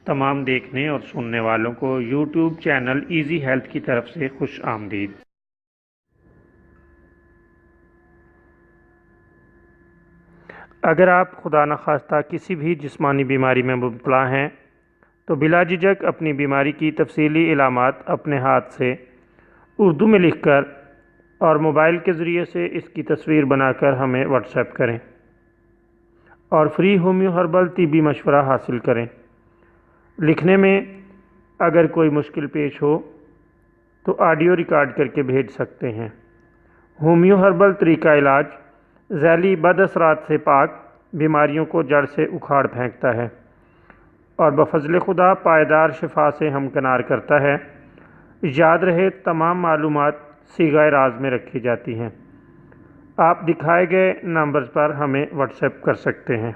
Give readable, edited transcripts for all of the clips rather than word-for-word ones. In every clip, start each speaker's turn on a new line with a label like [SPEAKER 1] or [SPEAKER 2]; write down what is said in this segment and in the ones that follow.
[SPEAKER 1] तमाम देखने और सुनने वालों को यूट्यूब चैनल इजी हेल्थ की तरफ से खुश आमदीद। अगर आप खुदा न खास्ता किसी भी जिस्मानी बीमारी में मुब्तला हैं तो बिला झिझक अपनी बीमारी की तफसीली इलामात अपने हाथ से उर्दू में लिखकर और मोबाइल के ज़रिए से इसकी तस्वीर बनाकर हमें व्हाट्सएप करें और फ्री होम्यो हर्बल तिब्बी मशवरा हासिल करें। लिखने में अगर कोई मुश्किल पेश हो तो ऑडियो रिकॉर्ड करके भेज सकते हैं। होम्यो हर्बल तरीका इलाज ज़ैली बदअसरात से पाक बीमारियों को जड़ से उखाड़ फेंकता है और बफज़ल खुदा पायदार शिफा से हमकिनार करता है। याद रहे तमाम मालूमात सीगा राज में रखी जाती हैं। आप दिखाए गए नंबर्स पर हमें व्हाट्सएप कर सकते हैं।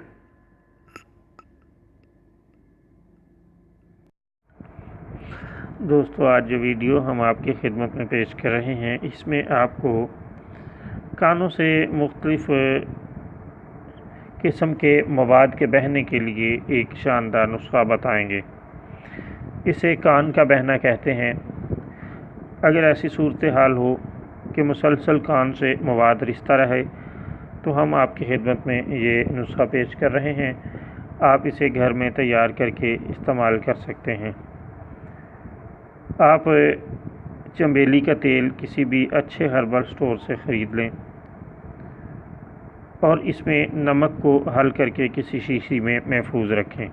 [SPEAKER 1] दोस्तों, आज जो वीडियो हम आपकी खिदमत में पेश कर रहे हैं इसमें आपको कानों से मुख्तलिफ किस्म के मवाद के बहने के लिए एक शानदार नुस्खा बताएंगे। इसे कान का बहना कहते हैं। अगर ऐसी सूरत हाल हो कि मुसलसल कान से मवाद रिश्ता रहे तो हम आपकी खिदमत में ये नुस्खा पेश कर रहे हैं। आप इसे घर में तैयार करके इस्तेमाल कर सकते हैं। आप चंबेली का तेल किसी भी अच्छे हर्बल स्टोर से ख़रीद लें और इसमें नमक को हल करके किसी शीशी में महफूज रखें।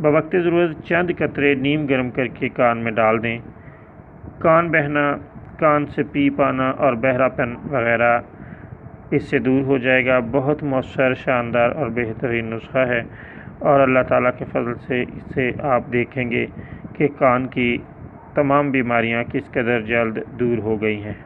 [SPEAKER 1] बवक्त ज़रूरत चंद कतरे नीम गर्म करके कान में डाल दें। कान बहना, कान से पी पाना और बहरापन वगैरह इससे दूर हो जाएगा। बहुत मौसर, शानदार और बेहतरीन नुस्खा है और अल्लाह ताला के फजल से इससे आप देखेंगे कि कान की तमाम बीमारियां किस कदर जल्द दूर हो गई हैं।